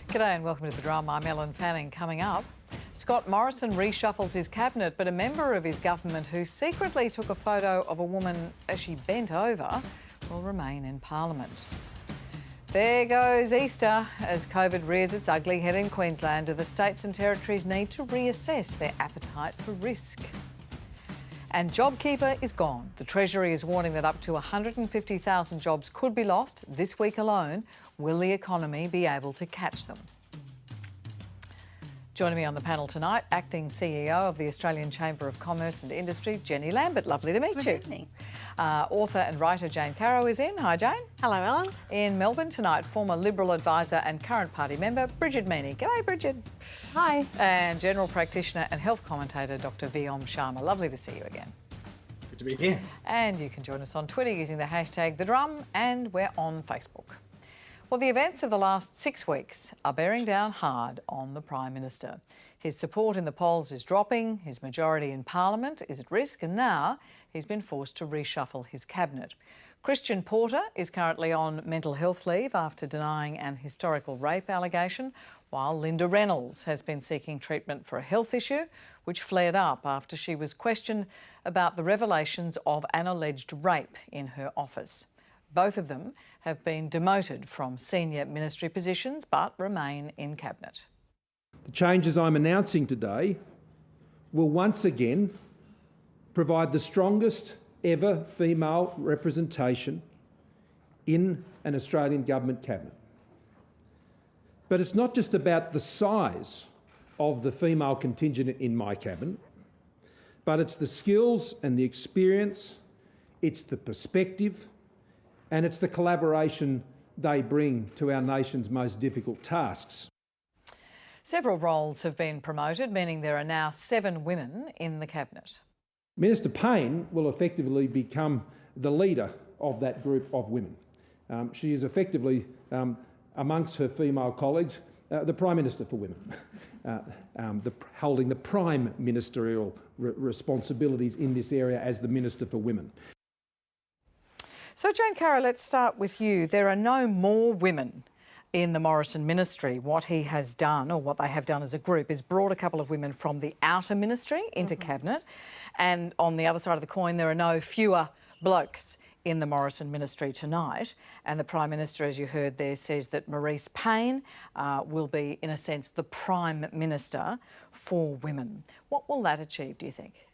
G'day and welcome to The Drum. I'm Ellen Fanning. Coming up, Scott Morrison reshuffles his cabinet, but a member of his government who secretly took a photo of a woman as she bent over will remain in Parliament. There goes Easter. As COVID rears its ugly head in Queensland, do the states and territories need to reassess their appetite for risk? And JobKeeper is gone. The Treasury is warning that up to 150,000 jobs could be lost this week alone. Will the economy be able to catch them? Joining me on the panel tonight, Acting CEO of the Australian Chamber of Commerce and Industry, Jenny Lambert. Lovely to meet you. Good evening. Author and writer Jane Caro is in. Hi, Jane. Hello, Ellen. In Melbourne tonight, former Liberal advisor and current party member, Bridget Meany. G'day, Bridget. Hi. And general practitioner and health commentator, Dr. Vyom Sharma. Lovely to see you again. Good to be here. And you can join us on Twitter using the hashtag #TheDrum, and we're on Facebook. Well, the events of the last 6 weeks are bearing down hard on the Prime Minister. His support in the polls is dropping, his majority in Parliament is at risk, and now he's been forced to reshuffle his cabinet. Christian Porter is currently on mental health leave after denying an historical rape allegation, while Linda Reynolds has been seeking treatment for a health issue which flared up after she was questioned about the revelations of an alleged rape in her office. Both of them have been demoted from senior ministry positions but remain in cabinet. The changes I'm announcing today will once again provide the strongest ever female representation in an Australian government cabinet. But it's not just about the size of the female contingent in my cabinet, but it's the skills and the experience, it's the perspective, and it's the collaboration they bring to our nation's most difficult tasks. Several roles have been promoted, meaning there are now 7 women in the cabinet. Minister Payne will effectively become the leader of that group of women. She is effectively, amongst her female colleagues, the Prime Minister for women, holding the prime ministerial responsibilities in this area as the Minister for Women. So, Jane Caro, let's start with you. There are no more women in the Morrison ministry. What he has done, or what they have done as a group, is brought a couple of women from the outer ministry into cabinet. And on the other side of the coin, there are no fewer blokes in the Morrison ministry tonight. And the Prime Minister, as you heard there, says that Marise Payne will be, in a sense, the Prime Minister for women. What will that achieve, do you think?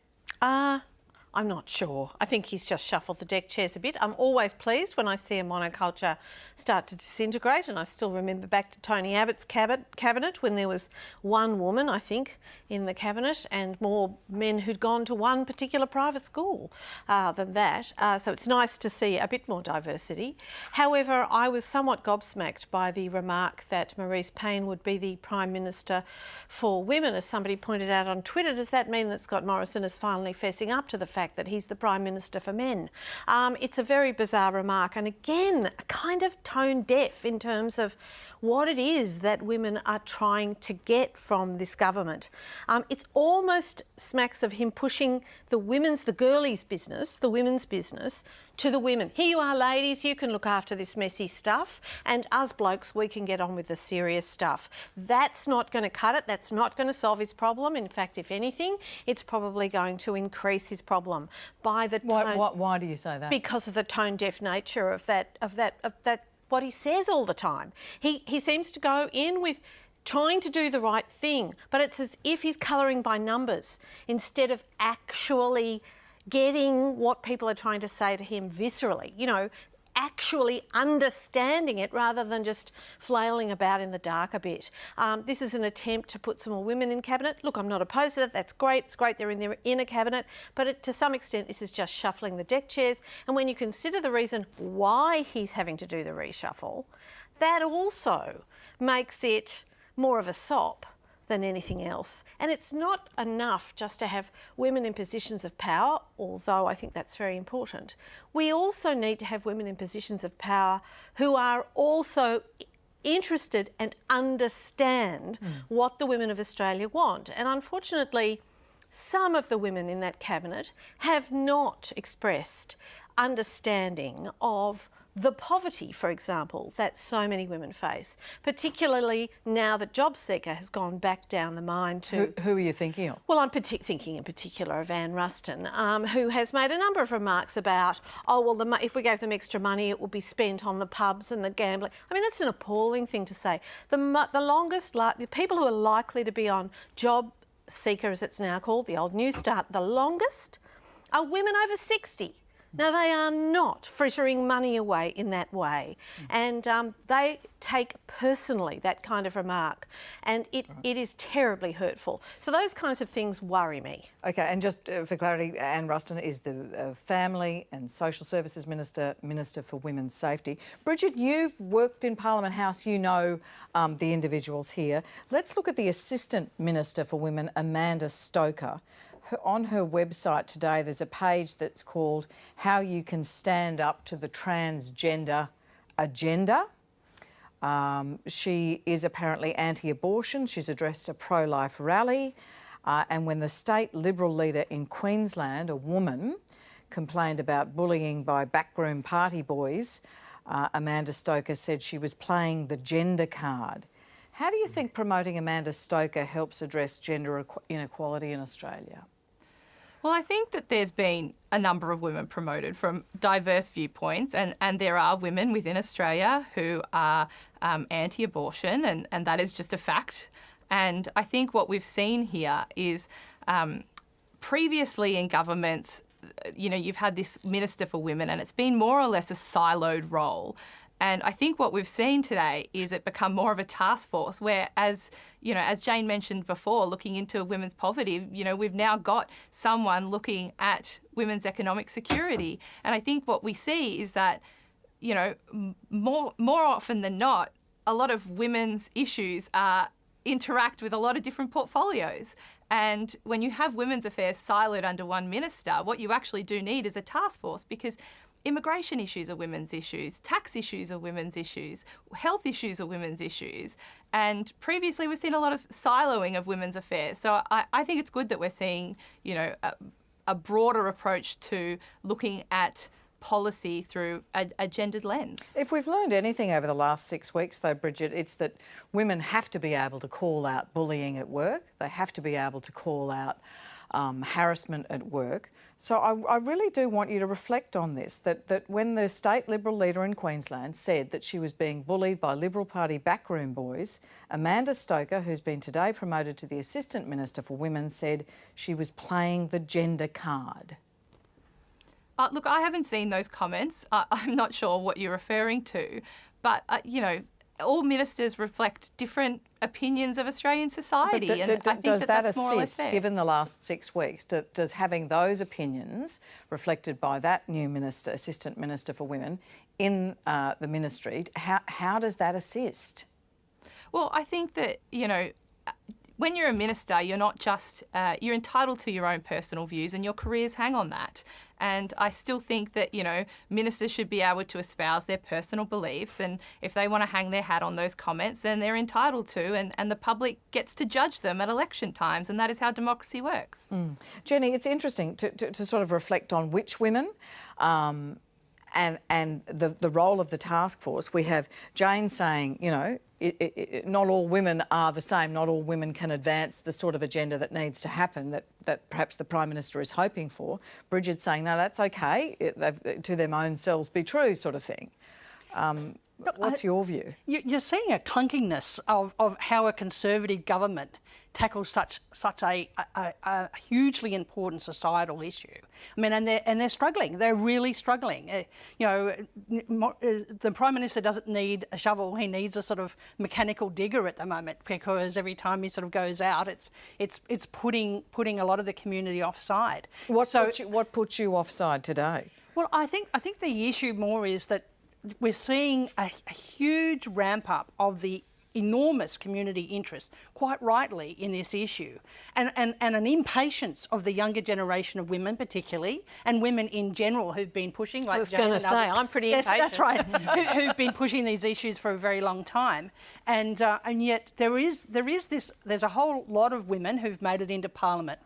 I'm not sure. I think he's just shuffled the deck chairs a bit. I'm always pleased when I see a monoculture start to disintegrate, and I still remember back to Tony Abbott's cabinet when there was one woman, I think, in the cabinet and more men who'd gone to one particular private school than that. So it's nice to see a bit more diversity. However, I was somewhat gobsmacked by the remark that Marise Payne would be the Prime Minister for women. As somebody pointed out on Twitter, does that mean that Scott Morrison is finally fessing up to the fact that he's the Prime Minister for men? It's a very bizarre remark, and again, kind of tone deaf in terms of what it is that women are trying to get from this government. It's almost smacks of him pushing the women's business to the women. Here you are, ladies, you can look after this messy stuff, and us blokes, we can get on with the serious stuff. That's not going to cut it. That's not going to solve his problem. In fact, if anything, it's probably going to increase his problem. By the tone, why do you say that? Because of the tone-deaf nature of that what he says all the time. He seems to go in with trying to do the right thing, but it's as if he's colouring by numbers instead of actually getting what people are trying to say to him viscerally, you know, actually understanding it rather than just flailing about in the dark a bit. This is an attempt to put some more women in cabinet. Look, I'm not opposed to that. That's great. It's great they're in a cabinet, but to some extent this is just shuffling the deck chairs. And when you consider the reason why he's having to do the reshuffle, that also makes it more of a sop than anything else. And it's not enough just to have women in positions of power, although I think that's very important. We also need to have women in positions of power who are also interested and understand what the women of Australia want. And unfortunately, some of the women in that cabinet have not expressed understanding of the poverty, for example, that so many women face, particularly now that JobSeeker has gone back down the mine to... Who are you thinking of? Well, I'm thinking in particular of Anne Ruston, who has made a number of remarks about, oh, well, if we gave them extra money, it would be spent on the pubs and the gambling. I mean, that's an appalling thing to say. The people who are likely to be on JobSeeker, as it's now called, the old New Start, the longest, are women over 60. Now, they are not frittering money away in that way, and they take personally that kind of remark, and it is terribly hurtful. So those kinds of things worry me. Okay, and just for clarity, Anne Ruston is the Family and Social Services Minister, Minister for Women's Safety. Bridget, you've worked in Parliament House, you know the individuals here. Let's look at the Assistant Minister for Women, Amanda Stoker. On her website today, there's a page that's called How You Can Stand Up to the Transgender Agenda. She is apparently anti-abortion. She's addressed a pro-life rally. And when the state Liberal leader in Queensland, a woman, complained about bullying by backroom party boys, Amanda Stoker said she was playing the gender card. How do you think promoting Amanda Stoker helps address gender inequality in Australia? Well, I think that there's been a number of women promoted from diverse viewpoints, and there are women within Australia who are anti-abortion, and that is just a fact. And I think what we've seen here is previously in governments, you know, you've had this Minister for Women, and it's been more or less a siloed role. And I think what we've seen today is it become more of a task force where, as you know, as Jane mentioned before, looking into women's poverty, you know, we've now got someone looking at women's economic security. And I think what we see is that, you know, more often than not, a lot of women's issues interact with a lot of different portfolios. And when you have women's affairs siloed under one minister, what you actually do need is a task force, because immigration issues are women's issues, tax issues are women's issues, health issues are women's issues. And previously we've seen a lot of siloing of women's affairs. So I think it's good that we're seeing, you know, a broader approach to looking at policy through a gendered lens. If we've learned anything over the last 6 weeks, though, Bridget, it's that women have to be able to call out bullying at work. They have to be able to call out harassment at work. So I really do want you to reflect on this, that when the state Liberal leader in Queensland said that she was being bullied by Liberal Party backroom boys, Amanda Stoker, who's been today promoted to the Assistant Minister for Women, said she was playing the gender card. Look, I haven't seen those comments. I'm not sure what you're referring to, but, you know, all ministers reflect different opinions of Australian society. But and I think does that that's more or less assist, fair. given the last 6 weeks, does having those opinions reflected by that new minister, Assistant Minister for Women, in the ministry, how does that assist? Well, I think that, you know, when you're a minister, you're not just, you're entitled to your own personal views, and your careers hang on that. And I still think that, you know, ministers should be able to espouse their personal beliefs, and if they want to hang their hat on those comments, then they're entitled to, and the public gets to judge them at election times, and that is how democracy works. Jenny, it's interesting to sort of reflect on which women and the role of the task force. We have Jane saying, you know, not all women are the same. Not all women can advance the sort of agenda that needs to happen that perhaps the Prime Minister is hoping for. Bridget saying, no, that's okay, to their own selves be true sort of thing. What's your view? You're seeing a clunkiness of how a Conservative government tackles such a hugely important societal issue. I mean, and they're struggling. They're really struggling. You know, the Prime Minister doesn't need a shovel. He needs a sort of mechanical digger at the moment, because every time he sort of goes out, it's putting a lot of the community offside. What puts you offside today? Well, I think the issue more is that we're seeing a huge ramp up of the enormous community interest, quite rightly, in this issue, and an impatience of the younger generation of women particularly, and women in general who've been pushing, like I was going to say, I'm pretty impatient. That's right, who've been pushing these issues for a very long time, and yet there's a whole lot of women who've made it into Parliament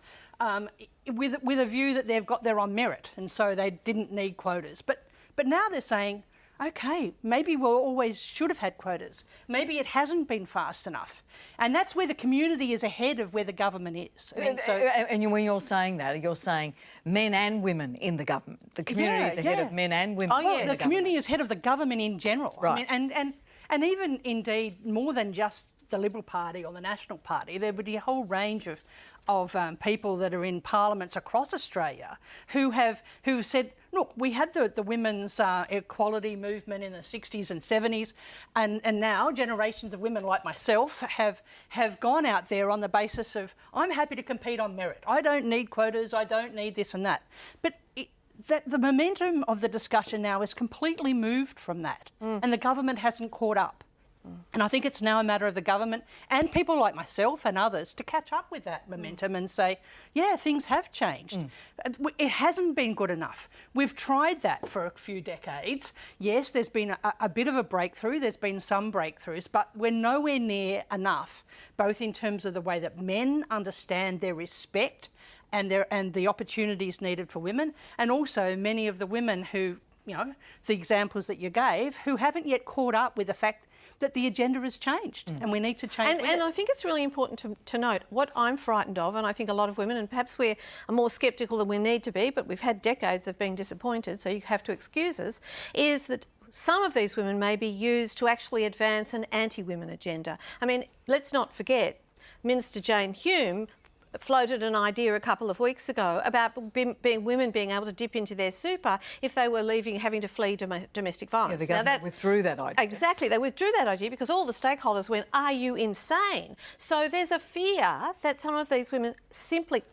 with a view that they're on merit, and so they didn't need quotas. But now they're saying, okay, maybe we always should have had quotas. Maybe it hasn't been fast enough. And that's where the community is ahead of where the government is. I mean, and when you're saying that, you're saying men and women in the government. The community is ahead of men and women. Oh, yeah, the community is ahead of the government in general. Right. I mean, and even indeed more than just the Liberal Party or the National Party, there would be a whole range of people that are in parliaments across Australia who've said, look, we had the women's equality movement in the 60s and 70s, and now generations of women like myself have gone out there on the basis of, I'm happy to compete on merit. I don't need quotas, I don't need this and that. But the momentum of the discussion now is completely moved from that, and the government hasn't caught up. And I think it's now a matter of the government and people like myself and others to catch up with that momentum and say, yeah, things have changed. It hasn't been good enough. We've tried that for a few decades. Yes, there's been a bit of a breakthrough. There's been some breakthroughs, but we're nowhere near enough, both in terms of the way that men understand their respect and the opportunities needed for women, and also many of the women who, you know, the examples that you gave, who haven't yet caught up with the fact that the agenda has changed and we need to change and I think it's really important to note what I'm frightened of, and I think a lot of women, and perhaps we're more sceptical than we need to be, but we've had decades of being disappointed, so you have to excuse us, is that some of these women may be used to actually advance an anti-women agenda. I mean, let's not forget, Minister Jane Hume floated an idea a couple of weeks ago about women being able to dip into their super if they were having to flee domestic violence. Yeah, the government withdrew that idea. Exactly, they withdrew that idea because all the stakeholders went, are you insane? So there's a fear that some of these women simply,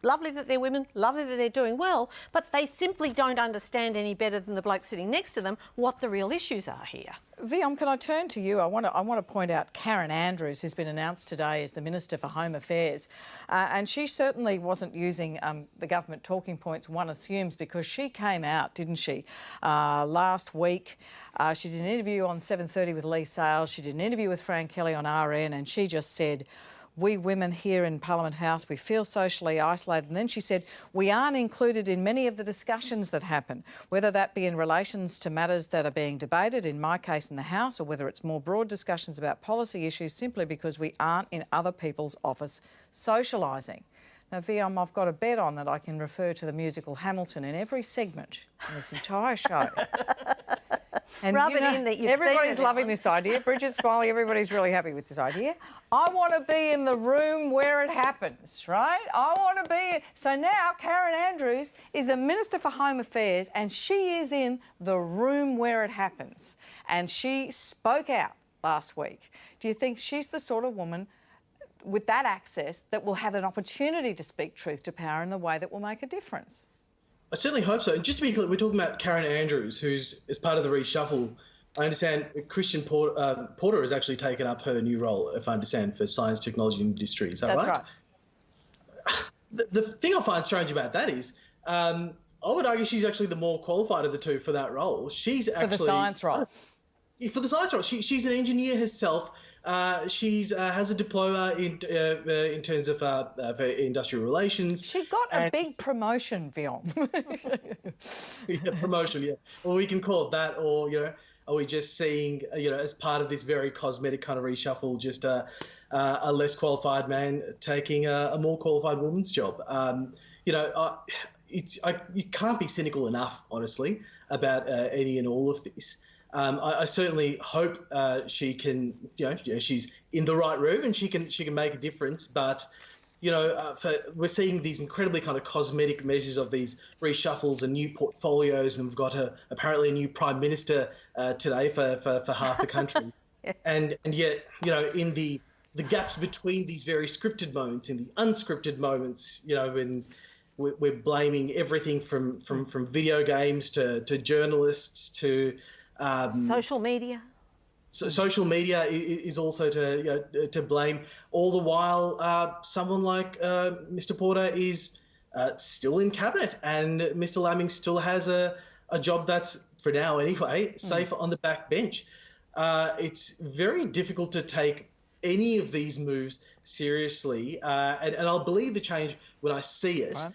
lovely that they're women, lovely that they're doing well, but they simply don't understand any better than the bloke sitting next to them what the real issues are here. Viom, can I turn to you? I want to point out Karen Andrews, who's been announced today as the Minister for Home Affairs, and she certainly wasn't using the government talking points, one assumes, because she came out, didn't she, last week. She did an interview on 7:30 with Lee Sales. She did an interview with Fran Kelly on RN, and she just said, we women here in Parliament House, we feel socially isolated. And then she said, we aren't included in many of the discussions that happen, whether that be in relations to matters that are being debated, in my case in the House, or whether it's more broad discussions about policy issues, simply because we aren't in other people's office socialising. Now, Viom, I've got a bet on that I can refer to the musical Hamilton in every segment in this entire show. And rub it in that you've everybody's seen it. loving this idea. Bridget's smiling. Everybody's really happy with this idea. I want to be in the room where it happens, right? I want to be... So now Karen Andrews is the Minister for Home Affairs and she is in the room where it happens. And she spoke out last week. Do you think she's the sort of woman with that access that will have an opportunity to speak truth to power in the way that will make a difference? I certainly hope so. And just to be clear, we're talking about Karen Andrews, who's, as part of the reshuffle, I understand Christian Porter has actually taken up her new role, if I understand, for Science, Technology and Industry. Is that That's right? The thing I find strange about that is I would argue she's actually the more qualified of the two for that role. She's actually... For the science role. For the science role. She's an engineer herself. She's has a diploma in terms of industrial relations. She got a big promotion, Viom. Yeah, promotion, yeah. Well, we can call it that, or, you know, are we just seeing, you know, as part of this very cosmetic kind of reshuffle, just a less qualified man taking a more qualified woman's job? You know, you can't be cynical enough, honestly, about any and all of this. I certainly hope she can, you know, she's in the right room and she can make a difference. But, you know, we're seeing these incredibly kind of cosmetic measures of these reshuffles and new portfolios, and we've got apparently a new Prime Minister today for half the country. Yeah. And yet, you know, in the gaps between these very scripted moments, in the unscripted moments, you know, when we're blaming everything from video games to journalists to social media. So social media is also to blame. All the while, someone like Mr. Porter is still in cabinet, and Mr. Laming still has a job that's, for now anyway, safe on the back bench. It's very difficult to take any of these moves seriously, and I'll believe the change when I see it. Right.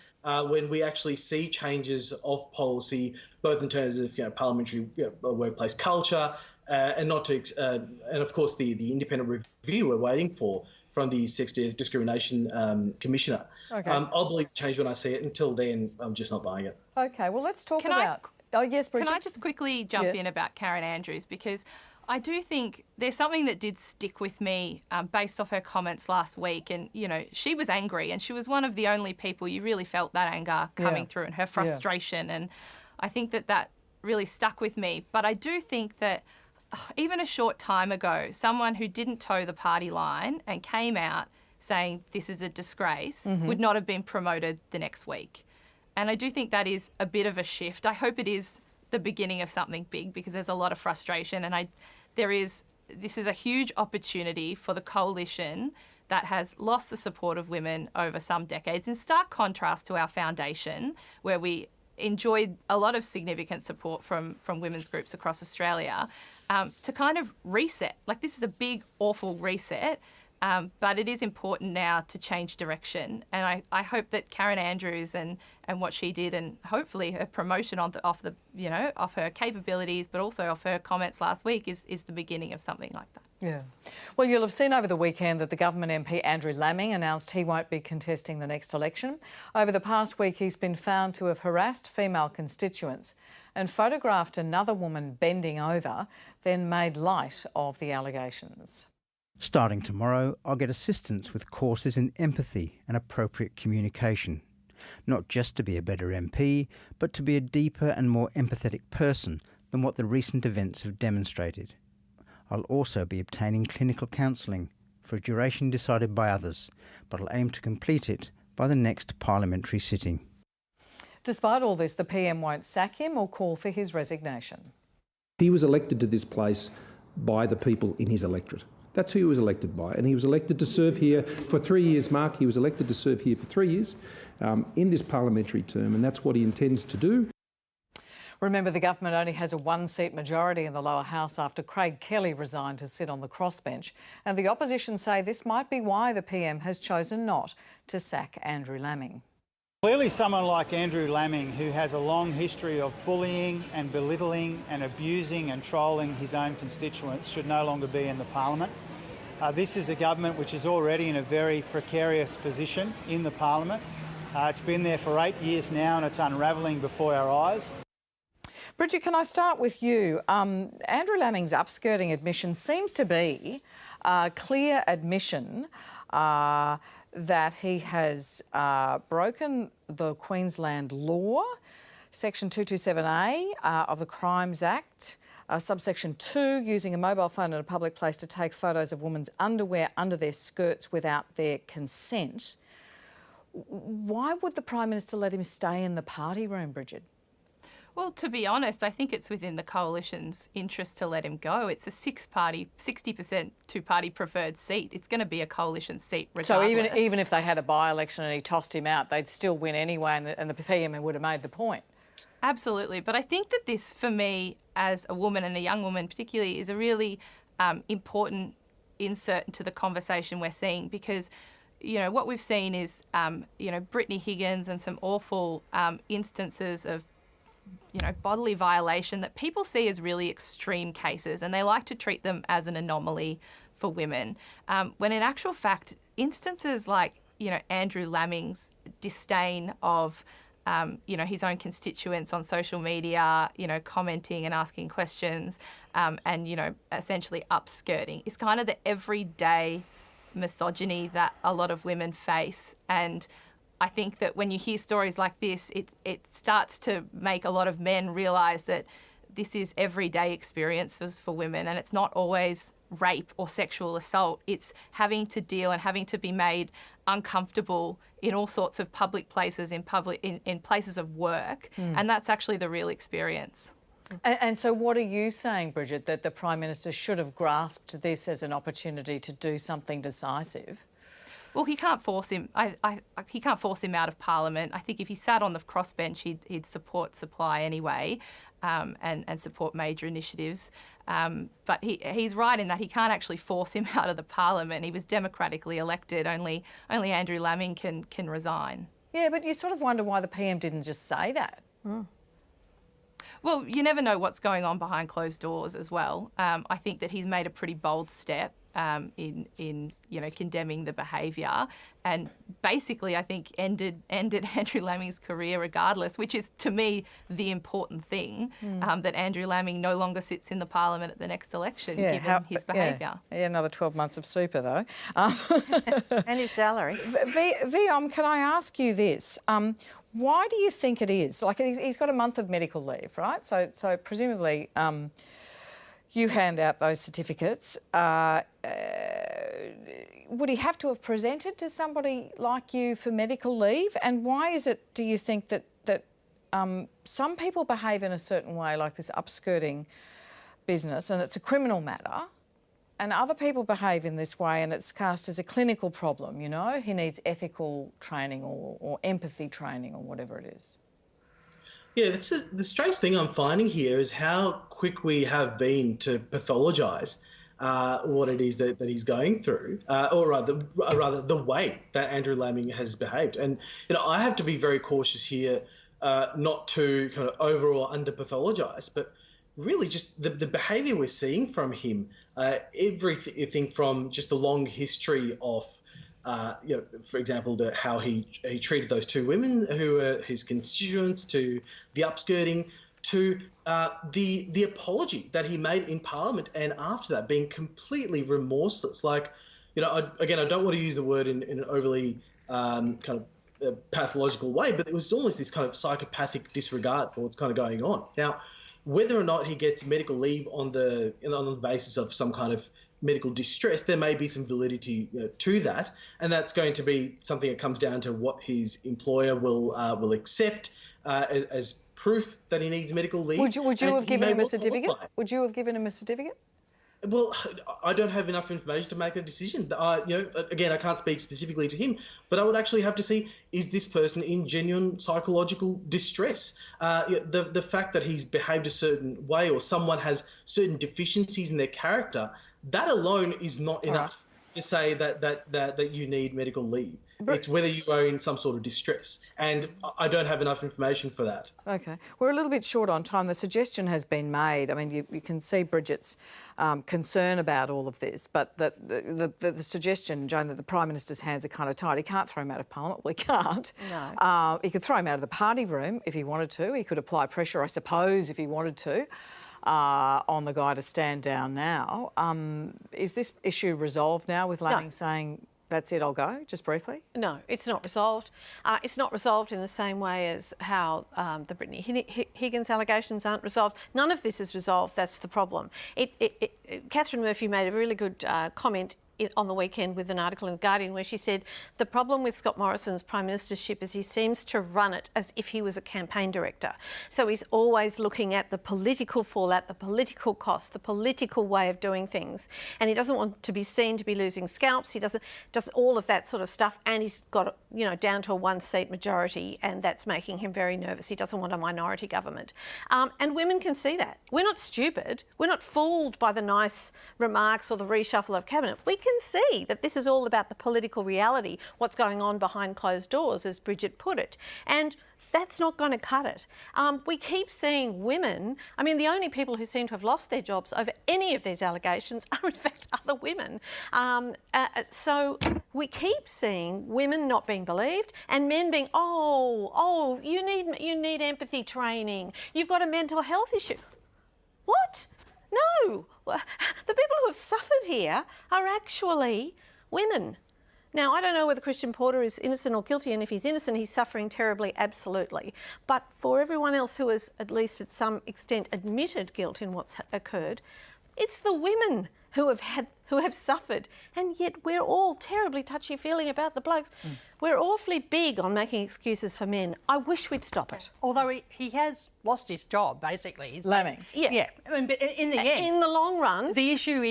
when we actually see changes of policy, both in terms of parliamentary workplace culture, and not to and of course the independent review we're waiting for from the Sex Discrimination Commissioner. Okay. I'll believe change when I see it. Until then, I'm just not buying it. Okay, well, let's talk about... Oh, yes, Bridget? Can I just quickly jump in about Karen Andrews? Because I do think there's something that did stick with me based off her comments last week. And, she was angry, and she was one of the only people you really felt that anger coming through, and her frustration. And I think that really stuck with me. But I do think that even a short time ago, someone who didn't toe the party line and came out saying this is a disgrace would not have been promoted the next week. And I do think that is a bit of a shift. I hope it is the beginning of something big, because there's a lot of frustration, and this is a huge opportunity for the coalition that has lost the support of women over some decades, in stark contrast to our foundation, where we enjoyed a lot of significant support from women's groups across Australia, to kind of reset. Like, this is a big, awful reset. But it is important now to change direction, and I hope that Karen Andrews and what she did, and hopefully her promotion off her capabilities, but also off her comments last week, is the beginning of something like that. Yeah. Well, you'll have seen over the weekend that the government MP Andrew Laming announced he won't be contesting the next election. Over the past week, he's been found to have harassed female constituents and photographed another woman bending over, then made light of the allegations. Starting tomorrow, I'll get assistance with courses in empathy and appropriate communication. Not just to be a better MP, but to be a deeper and more empathetic person than what the recent events have demonstrated. I'll also be obtaining clinical counselling for a duration decided by others, but I'll aim to complete it by the next parliamentary sitting. Despite all this, the PM won't sack him or call for his resignation. He was elected to this place by the people in his electorate. That's who he was elected by, and he was elected to serve here for 3 years, Mark. He was elected to serve here for 3 years in this parliamentary term, and that's what he intends to do. Remember, the government only has a one-seat majority in the lower house after Craig Kelly resigned to sit on the crossbench, and the opposition say this might be why the PM has chosen not to sack Andrew Laming. Clearly someone like Andrew Laming, who has a long history of bullying and belittling and abusing and trolling his own constituents, should no longer be in the parliament. This is a government which is already in a very precarious position in the parliament. It's been there for 8 years now, and it's unravelling before our eyes. Bridget, can I start with you? Andrew Laming's upskirting admission seems to be a clear admission that he has broken the Queensland law, Section 227A of the Crimes Act, subsection 2, using a mobile phone in a public place to take photos of women's underwear under their skirts without their consent. Why would the Prime Minister let him stay in the party room, Bridget? Well, to be honest, I think it's within the coalition's interest to let him go. It's a 60% two-party preferred seat. It's going to be a coalition seat regardless. So even if they had a by-election and he tossed him out, they'd still win anyway, and the PM would have made the point. Absolutely. But I think that this, for me, as a woman and a young woman particularly, is a really important insert into the conversation we're seeing, because what we've seen is, Brittany Higgins and some awful instances of bodily violation that people see as really extreme cases, and they like to treat them as an anomaly for women. When in actual fact, instances like, Andrew Laming's disdain of, his own constituents on social media, commenting and asking questions, and, essentially upskirting is kind of the everyday misogyny that a lot of women face. And I think that when you hear stories like this, it starts to make a lot of men realise that this is everyday experiences for women, and it's not always rape or sexual assault. It's having to deal and having to be made uncomfortable in all sorts of public places, in places of work, and that's actually the real experience. And so what are you saying, Bridget, that the Prime Minister should have grasped this as an opportunity to do something decisive? Well, he can't force him. He can't force him out of Parliament. I think if he sat on the crossbench, he'd support supply anyway, and support major initiatives. But he's right in that he can't actually force him out of the Parliament. He was democratically elected. Only Andrew Laming can resign. Yeah, but you sort of wonder why the PM didn't just say that. Well, you never know what's going on behind closed doors as well. I think that he's made a pretty bold step in condemning the behaviour, and basically I think ended Andrew Lamming's career regardless, which is to me the important thing, that Andrew Lamming no longer sits in the Parliament at the next election given his behaviour. Yeah, another 12 months of super though. And his salary. Viom, can I ask you this? Why do you think it is? Like he's got a month of medical leave, right? So presumably you hand out those certificates. Would he have to have presented to somebody like you for medical leave? And why is it, do you think, that some people behave in a certain way, like this upskirting business, and it's a criminal matter, and other people behave in this way and it's cast as a clinical problem, you know? He needs ethical training or empathy training or whatever it is. Yeah, the strange thing I'm finding here is how quick we have been to pathologise what it is that he's going through, or rather the way that Andrew Lamming has behaved. And, I have to be very cautious here not to kind of over or under pathologise, but really just the behaviour we're seeing from him, everything from just the long history of, for example, how he treated those two women who were his constituents, to the upskirting, to the apology that he made in Parliament, and after that being completely remorseless. Like, I don't want to use the word in an overly kind of pathological way, but it was almost this kind of psychopathic disregard for what's kind of going on. Now, whether or not he gets medical leave on the basis of some kind of medical distress, there may be some validity to that, and that's going to be something that comes down to what his employer will accept as proof that he needs medical leave. Would you have given him a certificate? Would you have given him a certificate? Well, I don't have enough information to make that decision. Again, I can't speak specifically to him, but I would actually have to see, is this person in genuine psychological distress? The fact that he's behaved a certain way, or someone has certain deficiencies in their character, that alone is not enough to say that you need medical leave. It's whether you are in some sort of distress, and I don't have enough information for that. Okay. We're a little bit short on time. The suggestion has been made. I mean, you can see Bridget's concern about all of this, but the suggestion, Joan, that the Prime Minister's hands are kind of tied. He can't throw him out of Parliament. Well, he can't. No. He could throw him out of the party room if he wanted to. He could apply pressure, I suppose, if he wanted to, on the guy to stand down now. Is this issue resolved now with Lamming saying, that's it, I'll go, just briefly? No, it's not resolved. It's not resolved in the same way as how the Brittany Higgins allegations aren't resolved. None of this is resolved, that's the problem. Catherine Murphy made a really good comment on the weekend with an article in The Guardian where she said the problem with Scott Morrison's Prime Ministership is he seems to run it as if he was a campaign director. So he's always looking at the political fallout, the political cost, the political way of doing things. And he doesn't want to be seen to be losing scalps. He does all of that sort of stuff. And he's got, down to a one-seat majority, and that's making him very nervous. He doesn't want a minority government. And women can see that. We're not stupid. We're not fooled by the nice remarks or the reshuffle of cabinet. We can see that this is all about the political reality, what's going on behind closed doors, as Bridget put it. And that's not going to cut it. We keep seeing women, the only people who seem to have lost their jobs over any of these allegations are in fact other women. So we keep seeing women not being believed and men being, you need empathy training. You've got a mental health issue. What? No. The people who have suffered here are actually women. Now, I don't know whether Christian Porter is innocent or guilty, and if he's innocent, he's suffering terribly, absolutely. But for everyone else who has, at least at some extent, admitted guilt in what's occurred, it's the women who have suffered, and yet we're all terribly touchy-feely about the blokes. We're awfully big on making excuses for men. I wish we'd stop it. Although he has lost his job, basically. Lamming. Yeah. But in the end, in the long run, the issue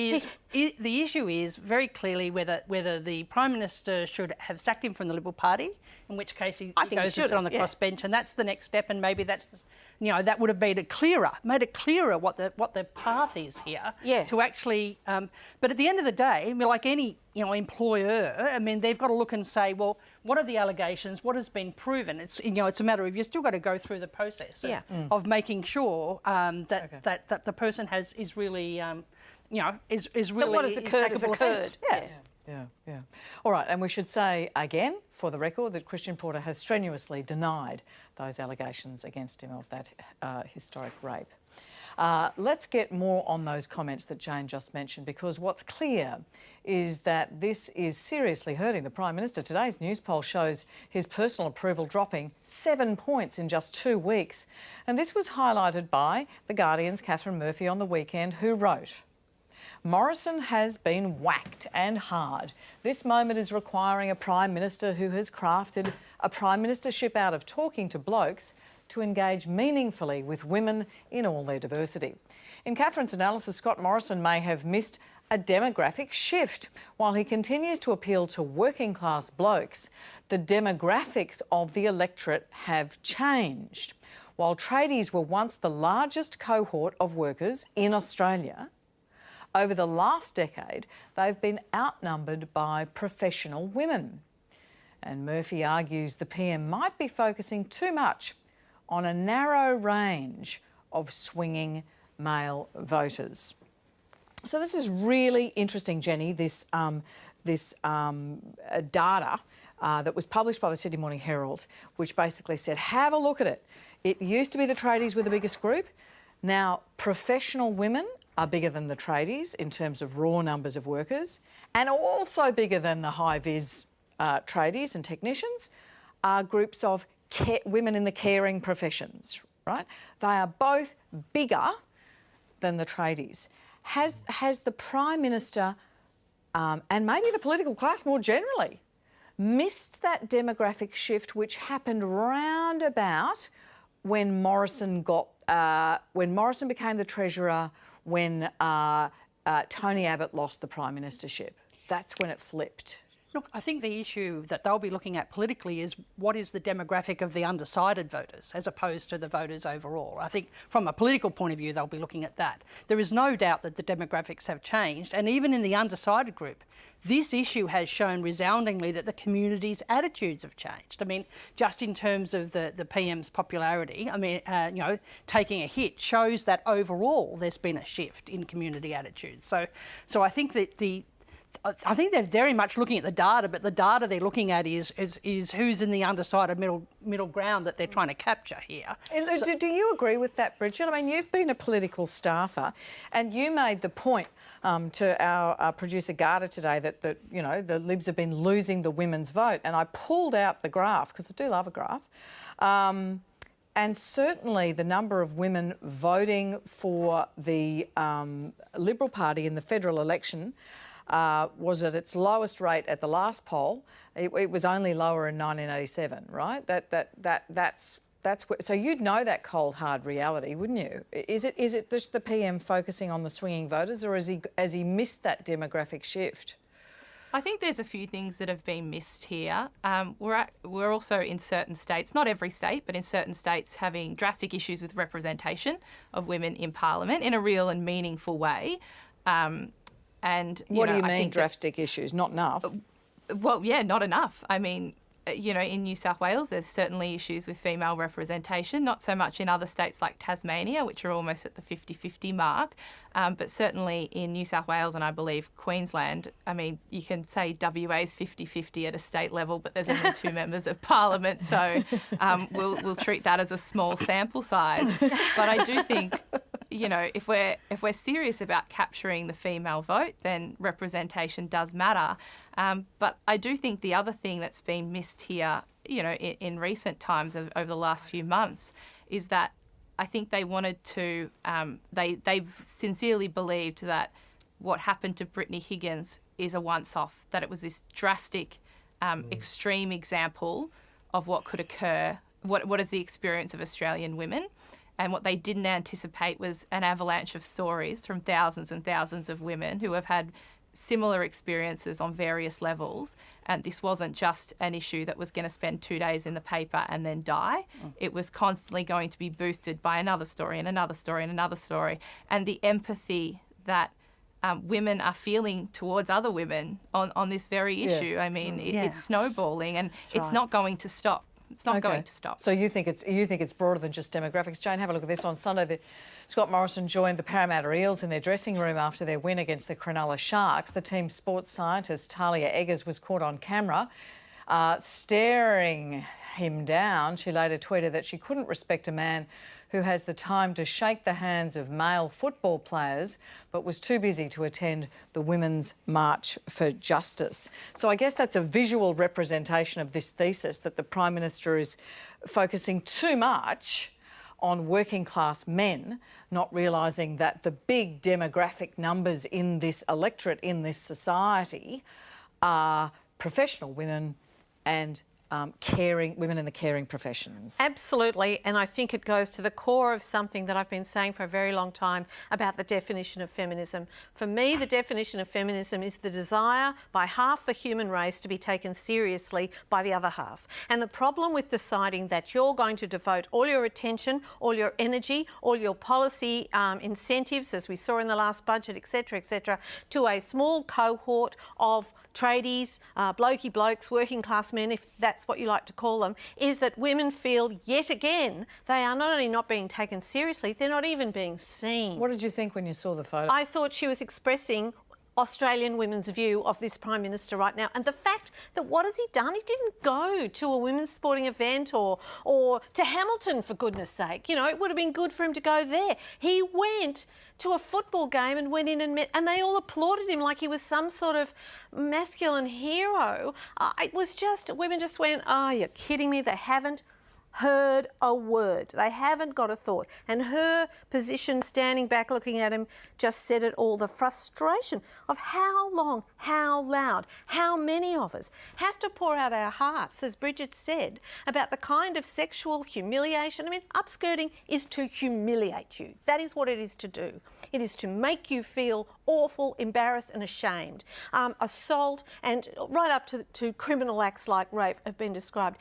is very clearly whether the Prime Minister should have sacked him from the Liberal Party, in which case he goes to sit on the crossbench, and that's the next step, and maybe that's that would have made it clearer what the path is here. Yeah. To actually, but at the end of the day, like any employer, they've got to look and say, well, what are the allegations, what has been proven. It's, you know, it's a matter of you've still got to go through the process of making sure that the person is really, you know, is really... But what has occurred has occurred. Yeah. All right, and we should say again, for the record, that Christian Porter has strenuously denied those allegations against him of that historic rape. Let's get more on those comments that Jane just mentioned, because what's clear is that this is seriously hurting the Prime Minister. Today's news poll shows his personal approval dropping 7 points in just 2 weeks. And this was highlighted by The Guardian's Catherine Murphy on the weekend, who wrote, "Morrison has been whacked and hard. This moment is requiring a Prime Minister who has crafted a Prime Ministership out of talking to blokes to engage meaningfully with women in all their diversity." In Catherine's analysis, Scott Morrison may have missed a demographic shift. While he continues to appeal to working class blokes, the demographics of the electorate have changed. While tradies were once the largest cohort of workers in Australia, over the last decade, they've been outnumbered by professional women. And Murphy argues the PM might be focusing too much on a narrow range of swinging male voters. So this is really interesting, Jenny, this data that was published by the Sydney Morning Herald, which basically said, have a look at it. It used to be the tradies were the biggest group. Now, professional women are bigger than the tradies in terms of raw numbers of workers, and also bigger than the high-vis tradies and technicians are groups of women in the caring professions, right? They are both bigger than the tradies. Has the Prime Minister and maybe the political class more generally missed that demographic shift which happened round about when Morrison became the Treasurer, when Tony Abbott lost the Prime Ministership? That's when it flipped. Look, I think the issue that they'll be looking at politically is what is the demographic of the undecided voters as opposed to the voters overall. I think from a political point of view, they'll be looking at that. There is no doubt that the demographics have changed, and even in the undecided group, this issue has shown resoundingly that the community's attitudes have changed. I mean, just in terms of the PM's popularity, I mean, you know, taking a hit shows that overall there's been a shift in community attitudes. So I think that I think they're very much looking at the data, but the data they're looking at is who's in the undecided middle ground that they're trying to capture here. Do you agree with that, Bridget? I mean, you've been a political staffer, and you made the point to our producer Garda today that you know the Libs have been losing the women's vote, and I pulled out the graph because I do love a graph. And certainly the number of women voting for the Liberal Party in the federal election was at its lowest rate at the last poll. It was only lower in 1987, right? That's so you'd know that cold hard reality, wouldn't you? Is it just the PM focusing on the swinging voters, or has he missed that demographic shift? I think there's a few things that have been missed here. We're also in certain states, not every state, but in certain states having drastic issues with representation of women in Parliament in a real and meaningful way. And what do you mean drastic issues? Not enough? Well, yeah, not enough. I mean, you know, in New South Wales, there's certainly issues with female representation, not so much in other states like Tasmania, which are almost at the 50-50 mark, but certainly in New South Wales and I believe Queensland. I mean, you can say WA's 50-50 at a state level, but there's only 2 members of Parliament, so we'll treat that as a small sample size. But I do think, you know, if we're serious about capturing the female vote, then representation does matter. But I do think the other thing that's been missed here, you know, in recent times over the last few months, is that I think they wanted to, they've sincerely believed that what happened to Brittany Higgins is a once-off, that it was this drastic, extreme example of what could occur, what is the experience of Australian women. And what they didn't anticipate was an avalanche of stories from thousands and thousands of women who have had similar experiences on various levels. And this wasn't just an issue that was going to spend 2 days in the paper and then die. It was constantly going to be boosted by another story and another story and another story. And the empathy that women are feeling towards other women on this very issue. I mean, it's snowballing, and it's not going to stop. It's not going to stop. So you think it's broader than just demographics. Jane, have a look at this. On Sunday, Scott Morrison joined the Parramatta Eels in their dressing room after their win against the Cronulla Sharks. The team's sports scientist, Talia Eggers, was caught on camera staring him down. She later tweeted that she couldn't respect a man who has the time to shake the hands of male football players, but was too busy to attend the Women's March for Justice. So I guess that's a visual representation of this thesis that the Prime Minister is focusing too much on working class men, not realising that the big demographic numbers in this electorate, in this society, are professional women and caring women in the caring professions. Absolutely, and I think it goes to the core of something that I've been saying for a very long time about the definition of feminism. For me, the definition of feminism is the desire by half the human race to be taken seriously by the other half. And the problem with deciding that you're going to devote all your attention, all your energy, all your policy incentives, as we saw in the last budget, etc., to a small cohort of tradies, blokey blokes, working class men, if that's what you like to call them, is that women feel yet again they are not only not being taken seriously, they're not even being seen. What did you think when you saw the photo? I thought she was expressing Australian women's view of this Prime Minister right now. And the fact that what has he done? He didn't go to a women's sporting event or to Hamilton, for goodness sake. You know, it would have been good for him to go there. He went to a football game and went in and met, and they all applauded him like he was some sort of masculine hero. It was just, women just went, oh, you're kidding me. They haven't heard a word. They haven't got a thought. And her position, standing back looking at him, just said it all. The frustration of how long, how loud, how many of us have to pour out our hearts, as Bridget said, about the kind of sexual humiliation. I mean, upskirting is to humiliate you. That is what it is to do. It is to make you feel awful, embarrassed and ashamed. Assault and right up to criminal acts like rape have been described.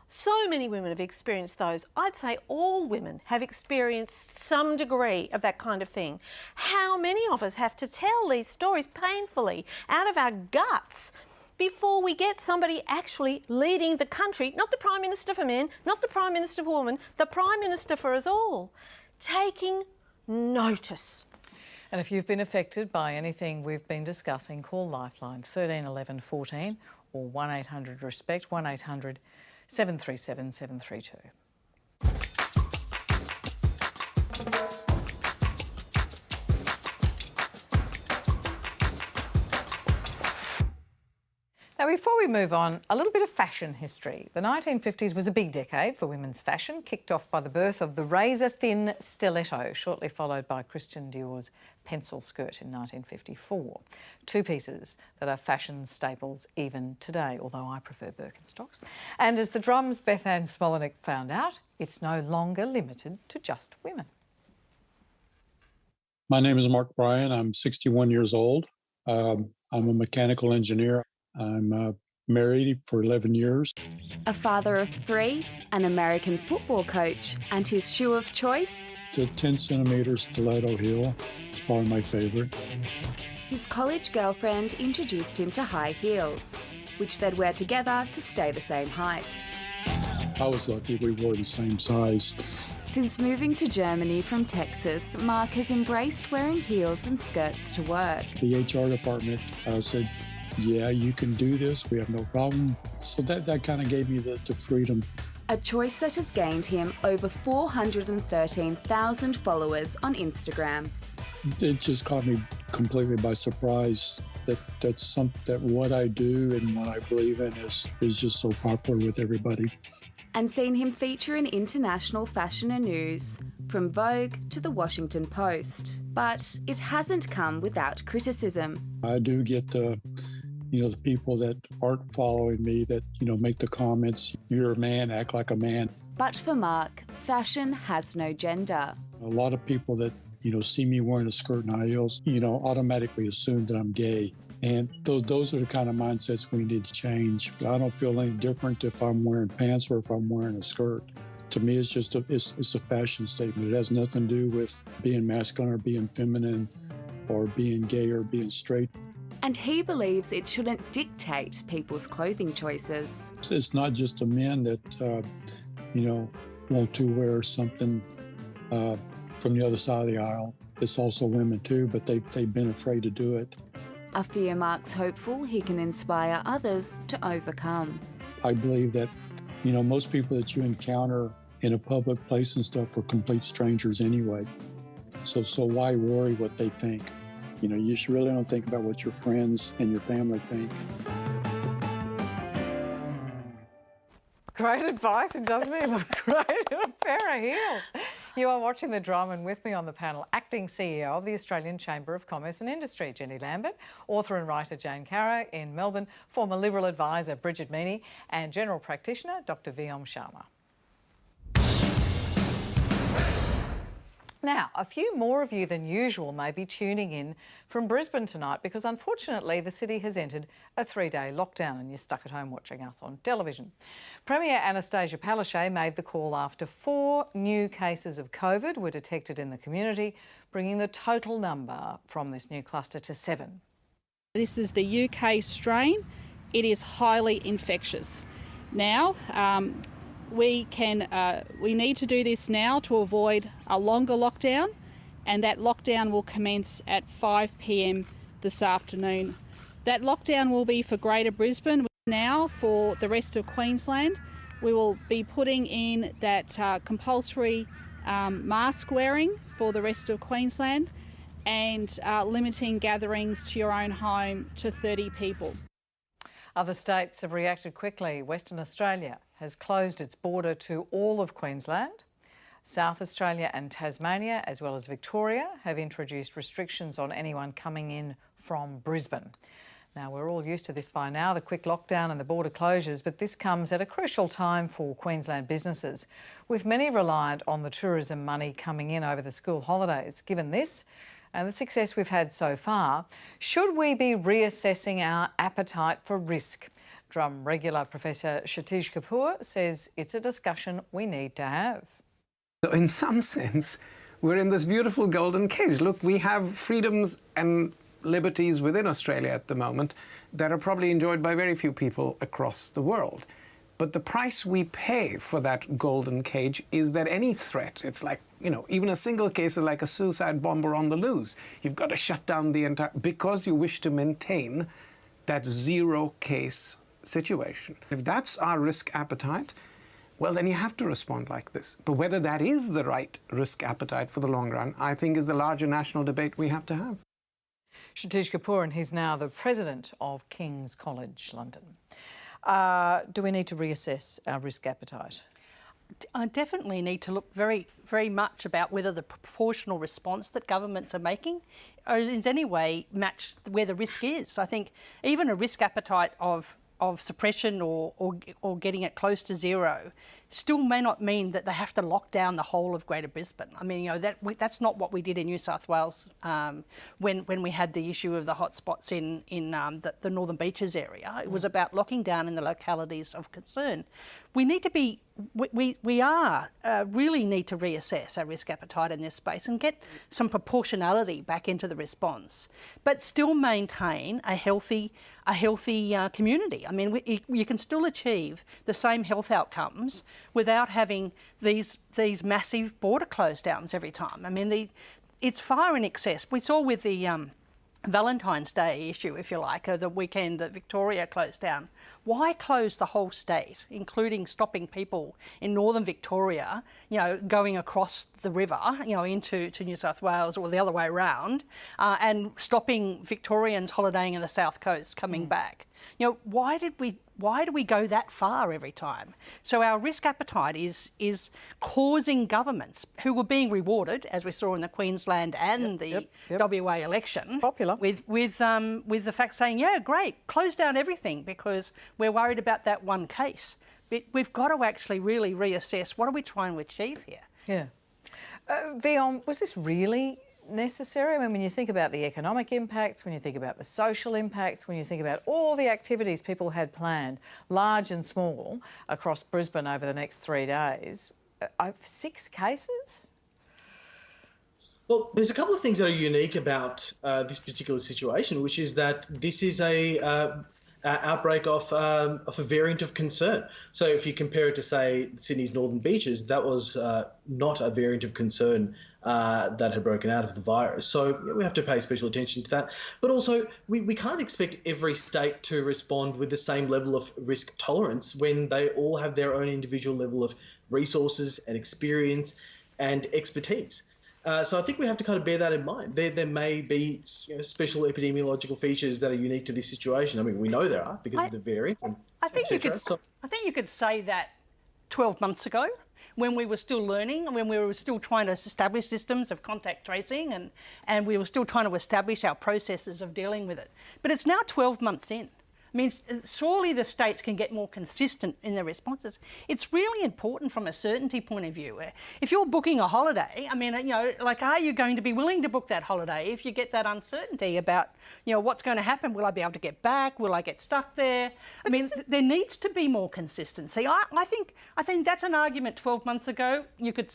So many women have experienced those. I'd say all women have experienced some degree of that kind of thing. How many of us have to tell these stories painfully out of our guts before we get somebody actually leading the country, not the Prime Minister for men, not the Prime Minister for women, the Prime Minister for us all, taking notice. And if you've been affected by anything we've been discussing, call Lifeline 13 11 14 or 1800 RESPECT 1800 737 732. Now, before we move on, a little bit of fashion history. The 1950s was a big decade for women's fashion, kicked off by the birth of the razor-thin stiletto, shortly followed by Christian Dior's pencil skirt in 1954. Two pieces that are fashion staples even today, although I prefer Birkenstocks. And as the Drum's Beth Ann Smolenick found out, it's no longer limited to just women. My name is Mark BRYAN. I'm 61 years old. I'm a mechanical engineer. I'm married for 11 years. A father of three, an American football coach, and his shoe of choice? The 10-centimeter stiletto heel. It's probably my favorite. His college girlfriend introduced him to high heels, which they'd wear together to stay the same height. I was lucky we wore the same size. Since moving to Germany from Texas, Mark has embraced wearing heels and skirts to work. The HR department said, yeah, you can do this. We have no problem. So that kind of gave me the freedom. A choice that has gained him over 413,000 followers on Instagram. It just caught me completely by surprise that what I do and what I believe in is just so popular with everybody. And seen him feature in international fashion and news, from Vogue to the Washington Post. But it hasn't come without criticism. I do get the people that aren't following me that, make the comments, you're a man, act like a man. But for Mark, fashion has no gender. A lot of people that, see me wearing a skirt and high heels, automatically assume that I'm gay. And those are the kind of mindsets we need to change. I don't feel any different if I'm wearing pants or if I'm wearing a skirt. To me, it's just it's a fashion statement. It has nothing to do with being masculine or being feminine. or being gay or being straight. And he believes it shouldn't dictate people's clothing choices. It's not just the men that, want to wear something from the other side of the aisle. It's also women too, but they've been afraid to do it. Afia Mark's hopeful he can inspire others to overcome. I believe that, most people that you encounter in a public place and stuff are complete strangers anyway. So why worry what they think? You should really don't think about what your friends and your family think. Great advice, and doesn't he look great in a pair of heels? You are watching The Drum, and with me on the panel, Acting CEO of the Australian Chamber of Commerce and Industry, Jenny Lambert, author and writer Jane Caro in Melbourne, former Liberal advisor Bridget Meaney, and General Practitioner Dr Vyom Sharma. Now, a few more of you than usual may be tuning in from Brisbane tonight because unfortunately the city has entered a 3-day lockdown and you're stuck at home watching us on television. Premier Anastasia Palaszczuk made the call after 4 new cases of COVID were detected in the community, bringing the total number from this new cluster to 7. This is the UK strain. It is highly infectious. Now, we need to do this now to avoid a longer lockdown, and that lockdown will commence at 5 p.m. this afternoon. That lockdown will be for Greater Brisbane. Now, for the rest of Queensland, we will be putting in that compulsory mask wearing for the rest of Queensland and limiting gatherings to your own home to 30 people. Other states have reacted quickly. Western Australia has closed its border to all of Queensland. South Australia and Tasmania, as well as Victoria, have introduced restrictions on anyone coming in from Brisbane. Now, we're all used to this by now, the quick lockdown and the border closures, but this comes at a crucial time for Queensland businesses, with many reliant on the tourism money coming in over the school holidays. Given this, and the success we've had so far, should we be reassessing our appetite for risk? Drum regular Professor Kshitij Kapoor says it's a discussion we need to have. So in some sense, we're in this beautiful golden cage. Look, we have freedoms and liberties within Australia at the moment that are probably enjoyed by very few people across the world. But the price we pay for that golden cage is that any threat, it's like, even a single case is like a suicide bomber on the loose. You've got to shut down the entire, because you wish to maintain that zero case situation. If that's our risk appetite, well, then you have to respond like this. But whether that is the right risk appetite for the long run, I think is the larger national debate we have to have. Kshitij Kapoor, and he's now the president of King's College London. Do we need to reassess our risk appetite? I definitely need to look very, very much about whether the proportional response that governments are making is in any way match where the risk is. I think even a risk appetite of suppression or getting it close to zero still may not mean that they have to lock down the whole of Greater Brisbane. I mean, that's not what we did in New South Wales when we had the issue of the hotspots in the Northern Beaches area. It was about locking down in the localities of concern. We need to be, really need to reassess our risk appetite in this space and get some proportionality back into the response, but still maintain a healthy community. I mean, you can still achieve the same health outcomes without having these massive border close downs every time. I mean, it's far in excess. We saw with the Valentine's Day issue, if you like, the weekend that Victoria closed down. Why close the whole state, including stopping people in northern Victoria, going across the river, into New South Wales or the other way around, and stopping Victorians holidaying in the South Coast coming back? Why do we go that far every time? So our risk appetite is causing governments who were being rewarded, as we saw in the Queensland and the WA election, it's popular, with the fact saying, yeah, great, close down everything because we're worried about that one case. But we've got to actually really reassess what are we trying to achieve here. Yeah. Vyom, was this really necessary? I mean, when you think about the economic impacts, when you think about the social impacts, when you think about all the activities people had planned, large and small, across Brisbane over the next 3 days, 6 cases? Well, there's a couple of things that are unique about this particular situation, which is that this is a outbreak of a variant of concern. So if you compare it to, say, Sydney's Northern Beaches, that was not a variant of concern that had broken out of the virus. So we have to pay special attention to that. But also, we can't expect every state to respond with the same level of risk tolerance when they all have their own individual level of resources and experience and expertise. So I think we have to kind of bear that in mind. There may be special epidemiological features that are unique to this situation. I mean, we know there are because of the variant. I think you could say that 12 months ago, when we were still learning, when we were still trying to establish systems of contact tracing and we were still trying to establish our processes of dealing with it. But it's now 12 months in. I mean, surely the states can get more consistent in their responses. It's really important from a certainty point of view. If you're booking a holiday, I mean, like, are you going to be willing to book that holiday if you get that uncertainty about, what's going to happen? Will I be able to get back? Will I get stuck there? I mean, there needs to be more consistency. I think that's an argument 12 months ago. You could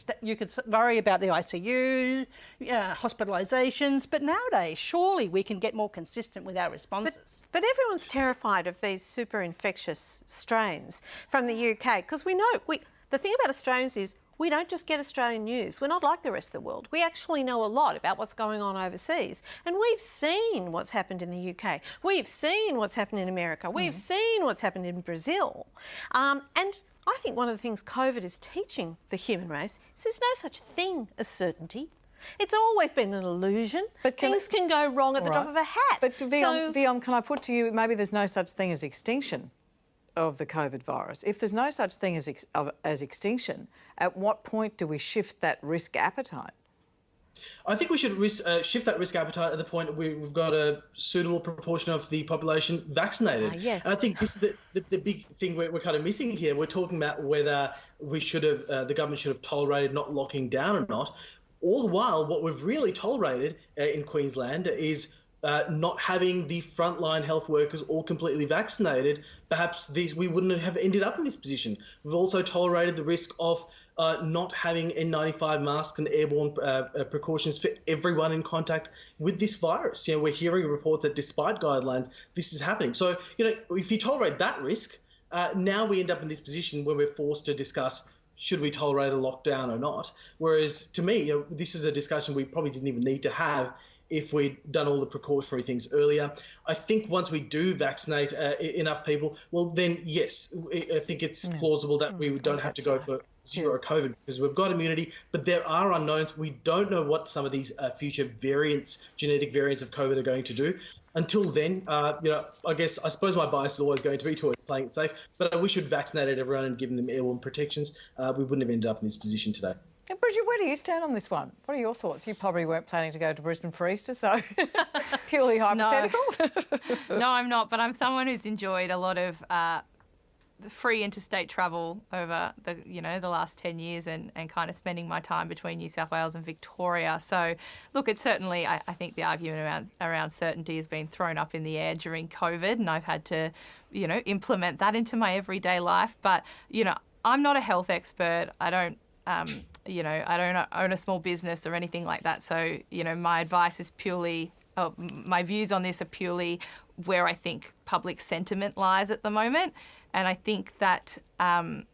worry about the ICU, hospitalisations, but nowadays, surely we can get more consistent with our responses. But everyone's terrified of these super infectious strains from the UK, because we know, the thing about Australians is we don't just get Australian news. We're not like the rest of the world. We actually know a lot about what's going on overseas. And we've seen what's happened in the UK. We've seen what's happened in America. We've seen what's happened in Brazil. And I think one of the things COVID is teaching the human race is there's no such thing as certainty. It's always been an illusion. But things can go wrong at the drop of a hat. But Viom, can I put to you, maybe there's no such thing as extinction of the COVID virus. If there's no such thing as extinction, at what point do we shift that risk appetite? I think we should shift that risk appetite at the point where we've got a suitable proportion of the population vaccinated. Yes. And I think this is the big thing we're kind of missing here. We're talking about whether we should have, the government should have tolerated not locking down or not. All the while, what we've really tolerated in Queensland is not having the frontline health workers all completely vaccinated. Perhaps we wouldn't have ended up in this position. We've also tolerated the risk of not having N95 masks and airborne precautions for everyone in contact with this virus. We're hearing reports that despite guidelines, this is happening. So, if you tolerate that risk, now we end up in this position where we're forced to discuss should we tolerate a lockdown or not? Whereas to me, this is a discussion we probably didn't even need to have if we'd done all the precautionary things earlier. I think once we do vaccinate enough people, well, then, yes, I think it's plausible that we don't have to go for zero COVID because we've got immunity, but there are unknowns. We don't know what some of these future variants, genetic variants of COVID are going to do. Until then, I suppose my bias is always going to be towards playing it safe, but I wish we'd vaccinated everyone and given them airborne protections. We wouldn't have ended up in this position today. And Bridget, where do you stand on this one? What are your thoughts? You probably weren't planning to go to Brisbane for Easter, so purely hypothetical. No, I'm not, but I'm someone who's enjoyed a lot of free interstate travel over the last 10 years and kind of spending my time between New South Wales and Victoria. So, look, it's certainly, I think the argument around certainty has been thrown up in the air during COVID, and I've had to, implement that into my everyday life. But, I'm not a health expert. I don't I don't own a small business or anything like that. So, my advice is purely, my views on this are purely where I think public sentiment lies at the moment. And I think that, as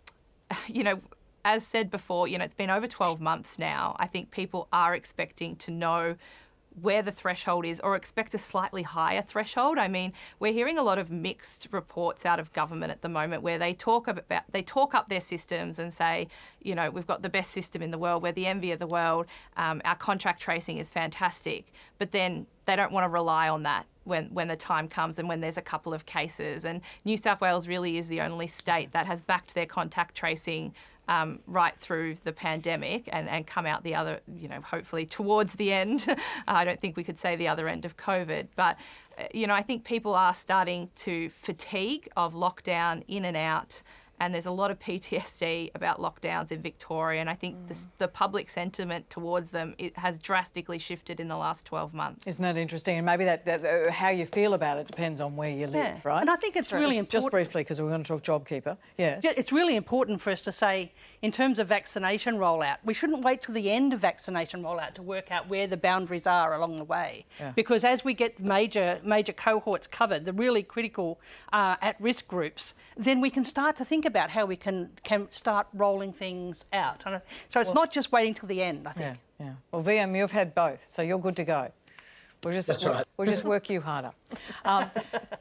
said before, it's been over 12 months now. I think people are expecting to know where the threshold is or expect a slightly higher threshold. I mean, we're hearing a lot of mixed reports out of government at the moment where they talk up their systems and say, we've got the best system in the world, we're the envy of the world, our contract tracing is fantastic, but then they don't want to rely on that when the time comes and when there's a couple of cases. And New South Wales really is the only state that has backed their contact tracing right through the pandemic and come out the other, hopefully towards the end. I don't think we could say the other end of COVID. But, I think people are starting to fatigue of lockdown in and out and there's a lot of PTSD about lockdowns in Victoria, and I think the public sentiment towards them has drastically shifted in the last 12 months. Isn't that interesting? And maybe that how you feel about it depends on where you live, right? And I think it's really important. Just briefly, because we're going to talk JobKeeper. Yeah. It's really important for us to say, in terms of vaccination rollout, we shouldn't wait till the end of vaccination rollout to work out where the boundaries are along the way. Yeah. Because as we get major cohorts covered, the really critical at-risk groups, then we can start to think about how we can start rolling things out. So it's not just waiting till the end, I think. Yeah. Well, VM, you've had both, so you're good to go. That's right. We'll just work you harder.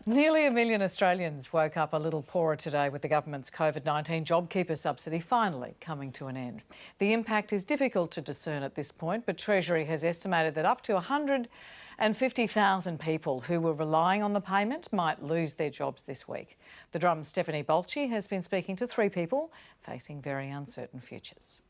Nearly 1 million Australians woke up a little poorer today with the government's COVID-19 JobKeeper subsidy finally coming to an end. The impact is difficult to discern at this point, but Treasury has estimated that up to 150,000 people who were relying on the payment might lose their jobs this week. The Drum's Stephanie Bolchi has been speaking to 3 people facing very uncertain futures.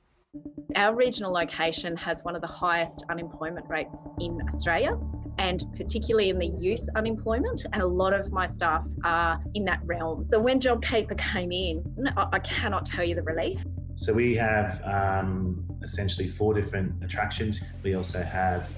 Our regional location has one of the highest unemployment rates in Australia, and particularly in the youth unemployment, and a lot of my staff are in that realm. So when JobKeeper came in, I cannot tell you the relief. So we have essentially 4 different attractions. We also have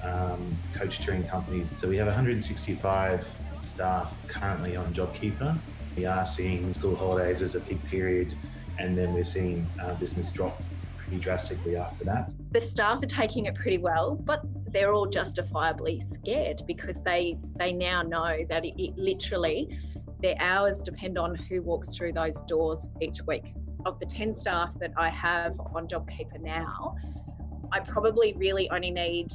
coach touring companies. So we have 165 staff currently on JobKeeper. We are seeing school holidays as a peak period, and then we're seeing business drop pretty drastically after that. The staff are taking it pretty well, but they're all justifiably scared because they now know that it literally, their hours depend on who walks through those doors each week. Of the 10 staff that I have on JobKeeper now, I probably really only need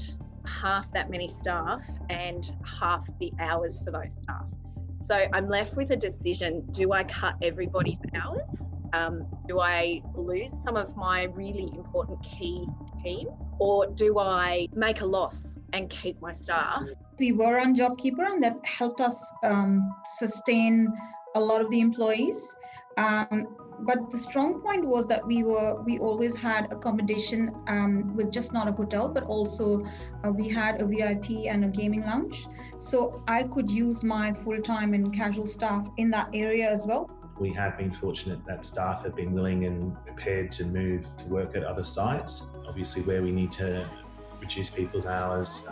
half that many staff and half the hours for those staff. So I'm left with a decision: do I cut everybody's hours? Do I lose some of my really important key team, or do I make a loss and keep my staff? We were on JobKeeper, and that helped us sustain a lot of the employees. But the strong point was that we always had accommodation with just not a hotel, but also we had a VIP and a gaming lounge. So I could use my full-time and casual staff in that area as well. We have been fortunate that staff have been willing and prepared to move to work at other sites. Obviously, where we need to reduce people's hours,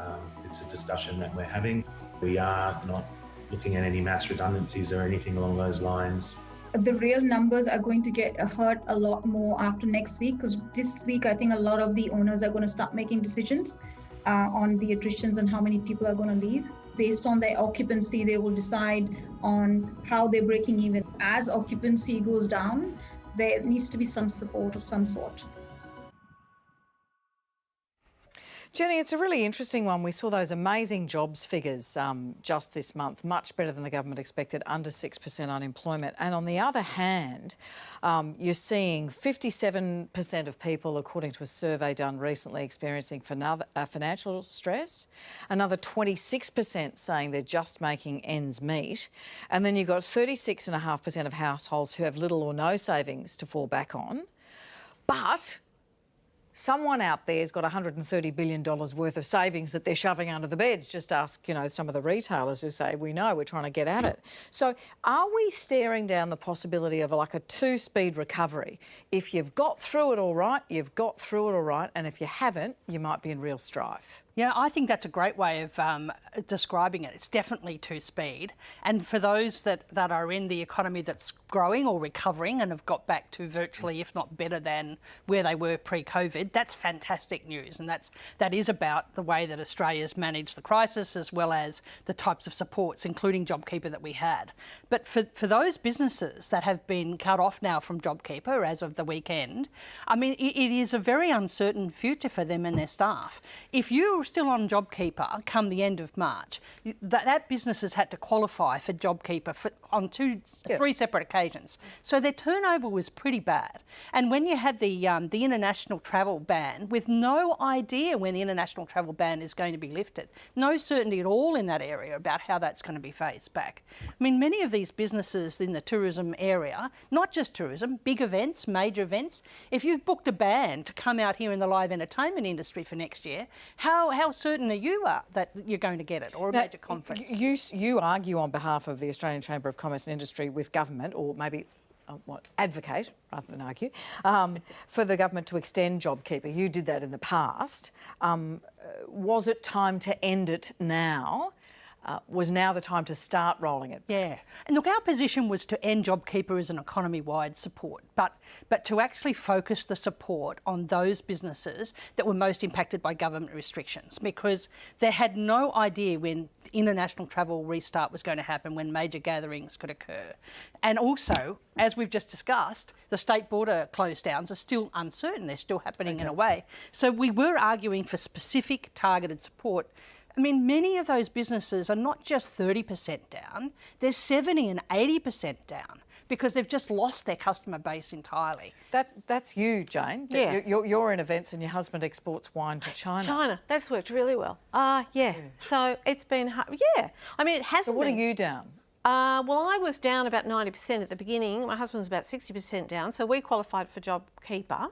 it's a discussion that we're having. We are not looking at any mass redundancies or anything along those lines. The real numbers are going to get hurt a lot more after next week, because this week I think a lot of the owners are going to start making decisions on the attritions and how many people are going to leave. Based on their occupancy, they will decide on how they're breaking even. As occupancy goes down, there needs to be some support of some sort. Jenny, it's a really interesting one. We saw those amazing jobs figures just this month, much better than the government expected, under 6% unemployment. And on the other hand, you're seeing 57% of people, according to a survey done recently, experiencing financial stress. Another 26% saying they're just making ends meet. And then you've got 36.5% of households who have little or no savings to fall back on. But someone out there has got $130 billion worth of savings that they're shoving under the beds. Just ask, some of the retailers who say, we know, we're trying to get at it. So are we staring down the possibility of like a 2-speed recovery? If you've got through it all right, you've got through it all right, and if you haven't, you might be in real strife. Yeah, I think that's a great way of describing it. It's definitely 2-speed. And for those that are in the economy that's growing or recovering and have got back to virtually, if not better than where they were pre-COVID, that's fantastic news. And that is about the way that Australia's managed the crisis, as well as the types of supports, including JobKeeper, that we had. But for those businesses that have been cut off now from JobKeeper as of the weekend, I mean, it is a very uncertain future for them and their staff. If you still on JobKeeper come the end of March, that business has had to qualify for JobKeeper on 3 separate occasions. So their turnover was pretty bad. And when you had the international travel ban, with no idea when the international travel ban is going to be lifted, no certainty at all in that area about how that's going to be phased back. I mean, many of these businesses in the tourism area, not just tourism, big events, major events, if you've booked a band to come out here in the live entertainment industry for next year, how certain are you that you're going to get it, or a major conference? You argue on behalf of the Australian Chamber of Commerce and Industry with government, or maybe advocate rather than argue for the government to extend JobKeeper. You did that in the past. Was it time to end it now? Was now the time to start rolling it? Yeah. And look, our position was to end JobKeeper as an economy-wide support, but to actually focus the support on those businesses that were most impacted by government restrictions, because they had no idea when international travel restart was going to happen, when major gatherings could occur. And also, as we've just discussed, the state border close downs are still uncertain. They're still happening in a way. So we were arguing for specific targeted support. I mean, many of those businesses are not just 30% down, they're 70 and 80% down because they've just lost their customer base entirely. That's you, Jane. Yeah. You're in events and your husband exports wine to China. China, that's worked really well. Yeah. So it's been hard. Yeah. I mean, it hasn't So what been. are you down? Well, I was down about 90% at the beginning. My husband was about 60% down. So we qualified for JobKeeper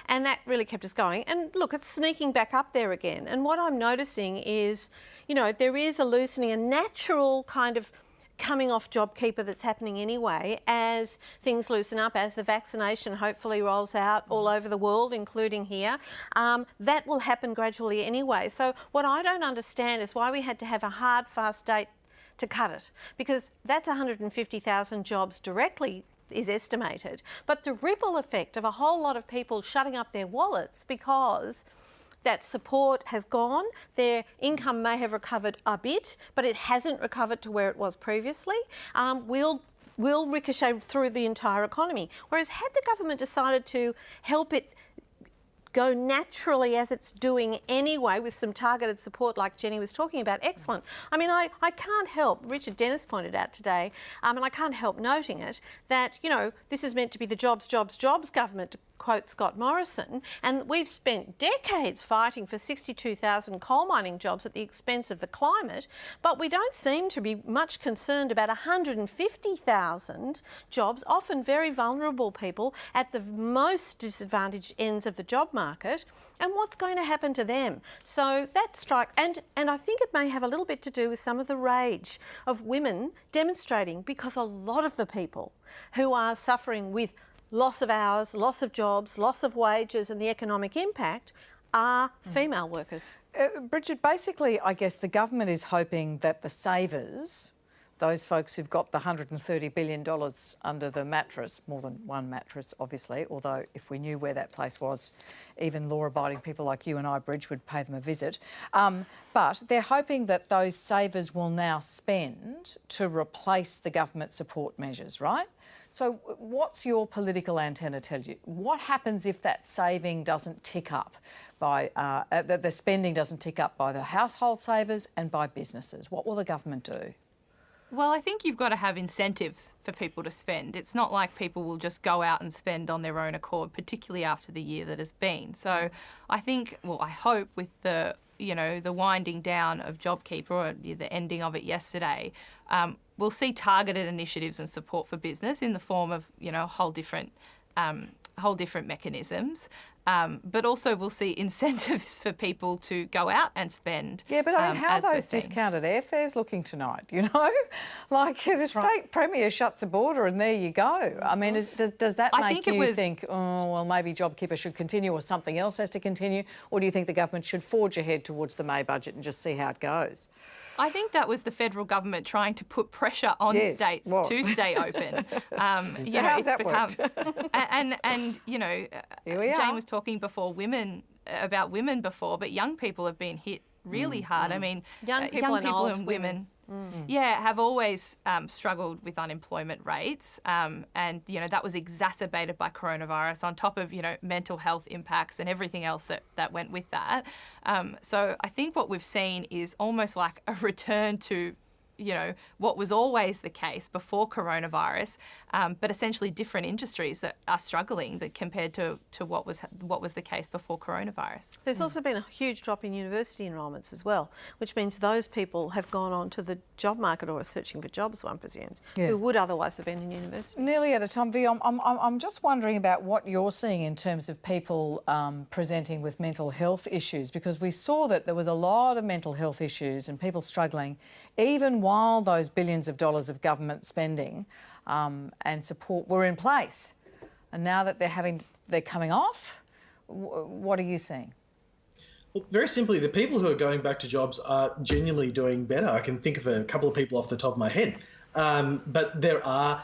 and that really kept us going. And look, it's sneaking back up there again. And what I'm noticing is, you know, there is a loosening, a natural kind of coming off JobKeeper that's happening anyway as things loosen up, as the vaccination hopefully rolls out all over the world, including here. That will happen gradually anyway. So what I don't understand is why we had to have a hard, fast date to cut it, because that's 150,000 jobs directly is estimated, but the ripple effect of a whole lot of people shutting up their wallets because that support has gone, their income may have recovered a bit, but it hasn't recovered to where it was previously, will ricochet through the entire economy. Whereas had the government decided to help it go naturally as it's doing anyway with some targeted support like Jenny was talking about, excellent. I mean, I can't help, Richard Dennis pointed out today, and I can't help noting it, that, you know, this is meant to be the jobs, jobs, jobs government, to quote Scott Morrison, and we've spent decades fighting for 62,000 coal mining jobs at the expense of the climate, but we don't seem to be much concerned about 150,000 jobs, often very vulnerable people at the most disadvantaged ends of the job market, and what's going to happen to them. So that strike, and I think it may have a little bit to do with some of the rage of women demonstrating, because a lot of the people who are suffering with loss of hours, loss of jobs, loss of wages and the economic impact are female workers. Bridget, basically, I guess the government is hoping that the savers, those folks who've got the $130 billion under the mattress, more than one mattress, obviously, although if we knew where that place was, even law-abiding people like you and I, Bridge, would pay them a visit. But they're hoping that those savers will now spend to replace the government support measures, right? So what's your political antenna tell you? What happens if that saving doesn't tick up by, the spending doesn't tick up by the household savers and by businesses? What will the government do? Well, I think you've got to have incentives for people to spend. It's not like people will just go out and spend on their own accord, particularly after the year that has been. So I think, well, I hope with the, you know, the winding down of JobKeeper or the ending of it yesterday, we'll see targeted initiatives and support for business in the form of, you know, whole different mechanisms. But also we'll see incentives for people to go out and spend. Yeah, but I mean, how are those discounted airfares looking tonight, you know? Like the state premier shuts a border and there you go. I mean, does that make you think, oh, well, maybe JobKeeper should continue or something else has to continue? Or do you think the government should forge ahead towards the May budget and just see how it goes? I think that was the federal government trying to put pressure on states to stay open. So how's that worked? and you know, Jane was talking before about women before, but young people have been hit really hard. I mean, young people and women. Yeah, have always struggled with unemployment rates, and you know that was exacerbated by coronavirus on top of, you know, mental health impacts and everything else that went with that. So I think what we've seen is almost like a return to, you know, what was always the case before coronavirus, but essentially different industries that are struggling that compared to what was the case before coronavirus. There's also been a huge drop in university enrolments as well, which means those people have gone on to the job market or are searching for jobs, one presumes, who would otherwise have been in university. Nearly out of time, Vi. I'm just wondering about what you're seeing in terms of people presenting with mental health issues, because we saw that there was a lot of mental health issues and people struggling, even while those billions of dollars of government spending and support were in place. And now that they're coming off, what are you seeing? Well, very simply, the people who are going back to jobs are genuinely doing better. I can think of a couple of people off the top of my head. But there are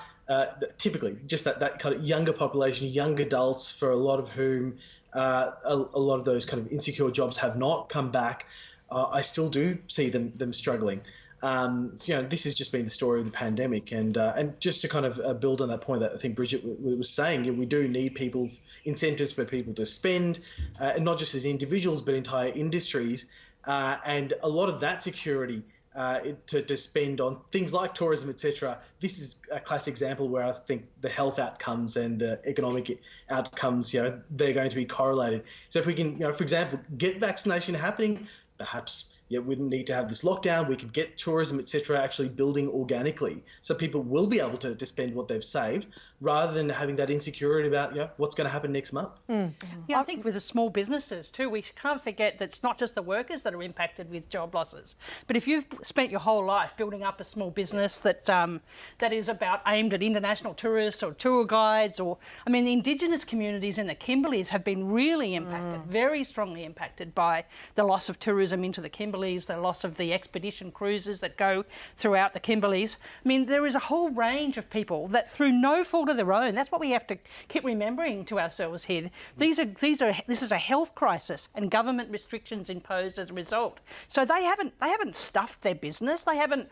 typically just that kind of younger population, young adults, for a lot of whom a lot of those kind of insecure jobs have not come back. I still do see them struggling. So, this has just been the story of the pandemic, and just to kind of build on that point that I think Bridget was saying, we do need incentives for people to spend, and not just as individuals but entire industries, and a lot of that security to spend on things like tourism, etc. This is a classic example where I think the health outcomes and the economic outcomes, they're going to be correlated. So if we can, for example, get vaccination happening, perhaps we wouldn't need to have this lockdown. We could get tourism, etc., actually building organically, so people will be able to spend what they've saved, rather than having that insecurity about what's going to happen next month. Yeah, I think with the small businesses too, we can't forget that it's not just the workers that are impacted with job losses. But if you've spent your whole life building up a small business that is aimed at international tourists or tour guides, or the Indigenous communities in the Kimberleys have been really impacted, very strongly impacted by the loss of tourism into the Kimberleys, the loss of the expedition cruises that go throughout the Kimberleys. There is a whole range of people that, through no fault of their own, that's what we have to keep remembering to ourselves here. This is a health crisis, and government restrictions imposed as a result. So they haven't stuffed their business. They haven't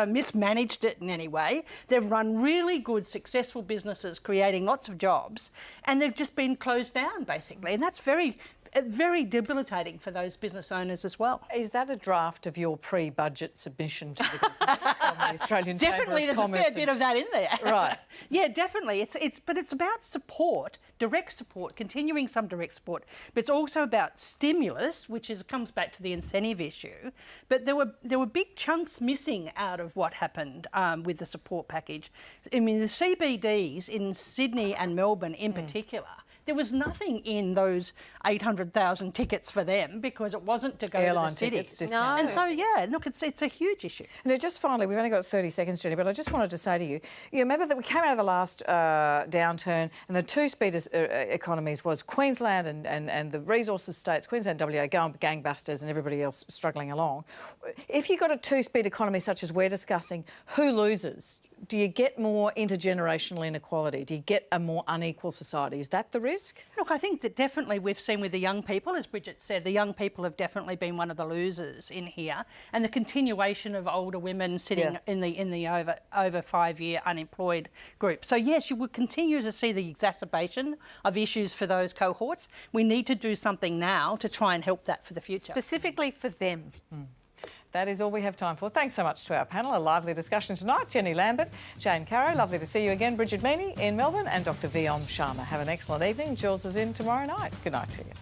mismanaged it in any way. They've run really good, successful businesses, creating lots of jobs, and they've just been closed down basically, and that's very debilitating for those business owners as well. Is that a draft of your pre-budget submission to the government from the Australian Definitely, Chamber of there's a fair bit of that in there. Right. Yeah, definitely. But it's about support, direct support, continuing some direct support. But it's also about stimulus, which comes back to the incentive issue. But there were big chunks missing out of what happened with the support package. The CBDs in Sydney and Melbourne in particular, there was nothing in those 800,000 tickets for them, because it wasn't to go airline to the cities. tickets discounted. And so, yeah, look, it's a huge issue. Now, just finally, we've only got 30 seconds, Jenny, but I just wanted to say to you, you remember that we came out of the last downturn, and the two-speed economies was Queensland and the resources states, Queensland and WA, going gangbusters and everybody else struggling along. If you've got a two-speed economy such as we're discussing, who loses? Do you get more intergenerational inequality? Do you get a more unequal society? Is that the risk? Look, I think that definitely we've seen with the young people, as Bridget said, the young people have definitely been one of the losers in here, and the continuation of older women sitting in the over 5-year unemployed group. So yes, you would continue to see the exacerbation of issues for those cohorts. We need to do something now to try and help that for the future. Specifically for them. That is all we have time for. Thanks so much to our panel. A lively discussion tonight. Jenny Lambert, Jane Caro, lovely to see you again. Bridget Meany in Melbourne, and Dr. Viom Sharma. Have an excellent evening. Jules is in tomorrow night. Good night to you.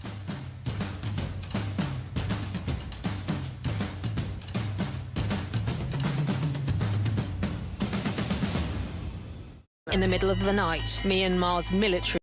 In the middle of the night, Myanmar's military